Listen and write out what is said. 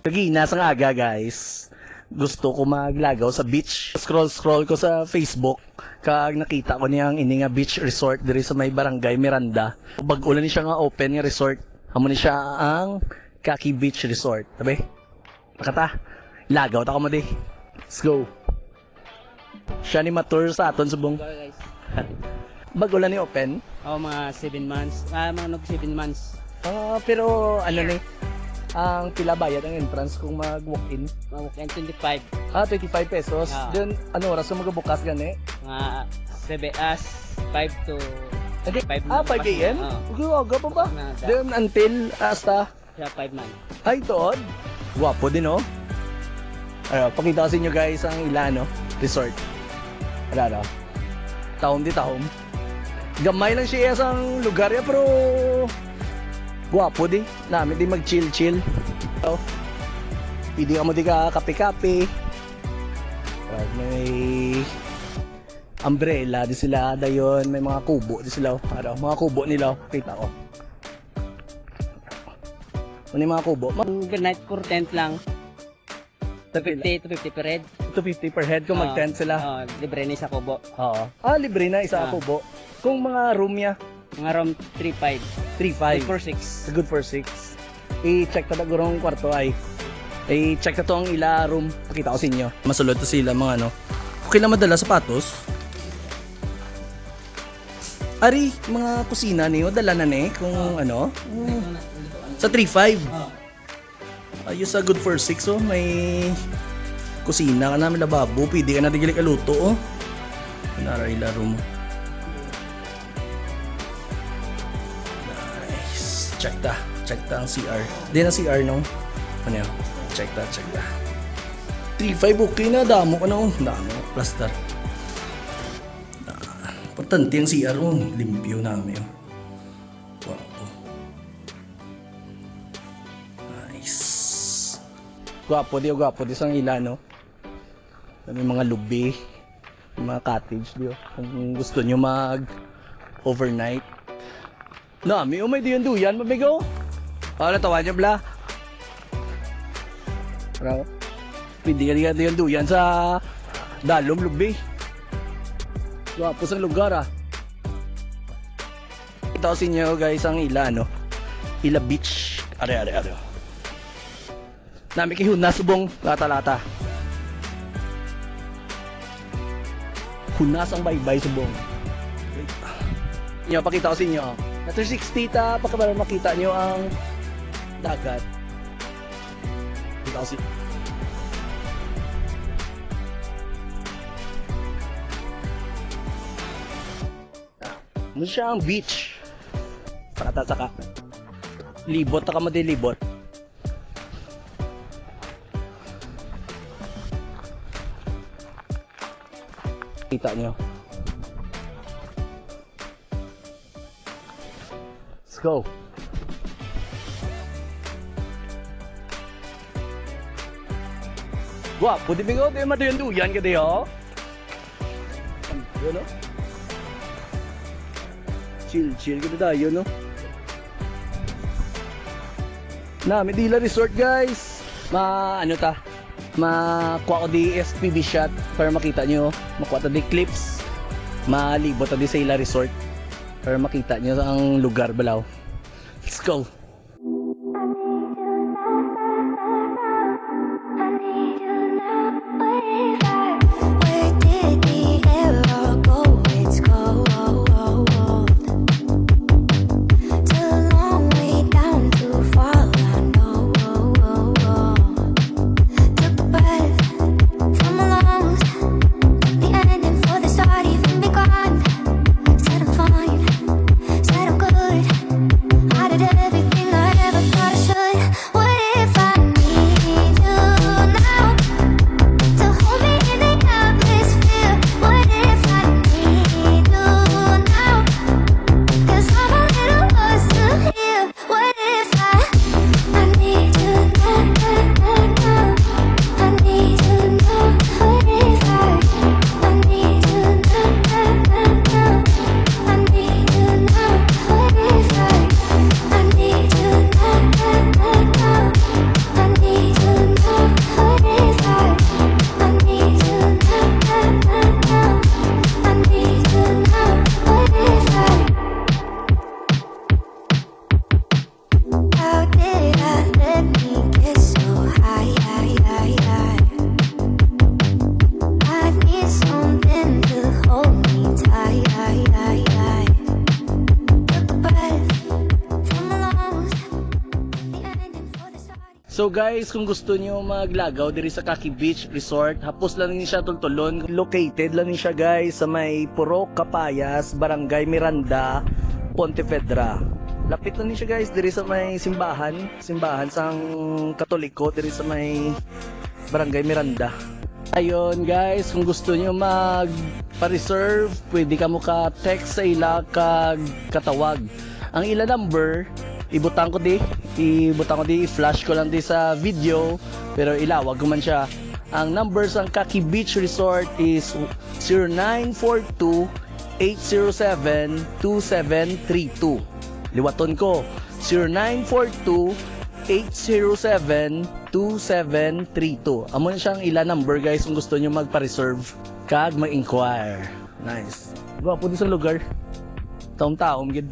Kagina sa aga guys, gusto ko maglagaw sa beach. Scroll ko sa Facebook, kag nakita ko niyang ini nga beach resort diri sa may barangay Miranda. Bag-ulan ni siya nga open nga resort. Amo ni siya ang Kaki Beach Resort. Tabi, nakata, lagaw ta ko mo di. Let's go. Siya ni matur sa aton subong. Guys. Bag-ulan ni open. Mga 7 months. Mga 7 months. Pero ano ni, ang pila bayad ang entrance kung mag-walk-in? Mag-walk-in 25. 25 pesos. Ah. Then, ano oras mo magabukas gani? Mga 5 to 5 5 a.m.? Aga pa ba? Then, until hasta? Yeah, 5 man. Ay, tood. Wapo din, oh. Pakita ko sa inyo guys ang ilan, no? Resort. Ano? Taom di taom. Gamay lang siya sa lugar ya, pero wapo di. Namin di mag-chill-chill. So, pwede ka mo di ka kape-kape. May umbrella di sila dayon, may mga kubo di sila. Mga kubo nila, kita ko. Ano yung mga kubo? Good night for tent lang. 50 to 50 per head. 250 per head kung mag-tent sila. Libre na sa kubo. Oo. Libre na isa kubo. Kung mga room niya, Mga room 3-5. 3-5. Good for 6. Good for 6. I-check ta gurong kwarto ay. I-check ta tong ila room. Pakita ko sa inyo. Masulod to sila mga ano. Okay lang madala sapatos. Ari, mga kusina niyo dala na ni kung ano. Sa 3-5. Ayos sa good for 6 oh. May kusina ka na, may lababo. Pwede ka na digili kaluto oh. Nara ila room. Check ta ang CR. Di na CR no. Ano yun? Check ta. 3-5 okay na, damo ka na oh. Damo, plaster. Importante ang CR oh. Limpyo namin oh. Wow. Nice. Gwapo di sang ila no. May mga lubi, may mga cottage di oh. Kung gusto nyo mag overnight. Nami, may diyan duyan, mabigo. Natawa niyo, bla. Pwede ka diyan duyan sa Dalom, Lubi. Gwapo sa lugar, Ito ko sa inyo, guys, ang ila, no? Ila Beach. Are. Nami kayo, nasubong, lata-lata. Hunas ang baybay, subong. Pakita ko sa inyo, na 360 para makita nyo ang dagat. Kasi mo siya ang beach. Saka libot ka madilibot. Kita nyo. Go. Wah, pwede mo din matuyan ka diyo. Yun, no? Chill ka tayo, no? May Dila Resort, guys. Makuha ko di SPB shot para makita nyo. Makuha ko di clips. Malibot ko di sa Ila Resort para makita nyo ang lugar balaw. Let's go. Everything So guys, kung gusto niyo maglagaw diri sa Kaki Beach Resort, hapos lang ni siya tultulon. Located lang ni siya guys sa may Purok Capayas, Barangay Miranda, Pontevedra. Lapit lang ni siya guys diri sa may simbahan sang Katoliko diri sa may Barangay Miranda. Ayun guys, kung gusto niyo pa-reserve, pwede ka mo ka-text sa ila kag katawag. Ang ila number ibutang ko di, i-flash ko lang di sa video, pero ilawag ko man siya. Ang number sa Kaki Beach Resort is 0942-807-2732. Liwaton ko, 0942-807-2732. Amo na siyang ila number guys kung gusto nyo magpa-reserve kag mag-inquire. Nice. Gwapo din sa lugar. Taong-taong gid.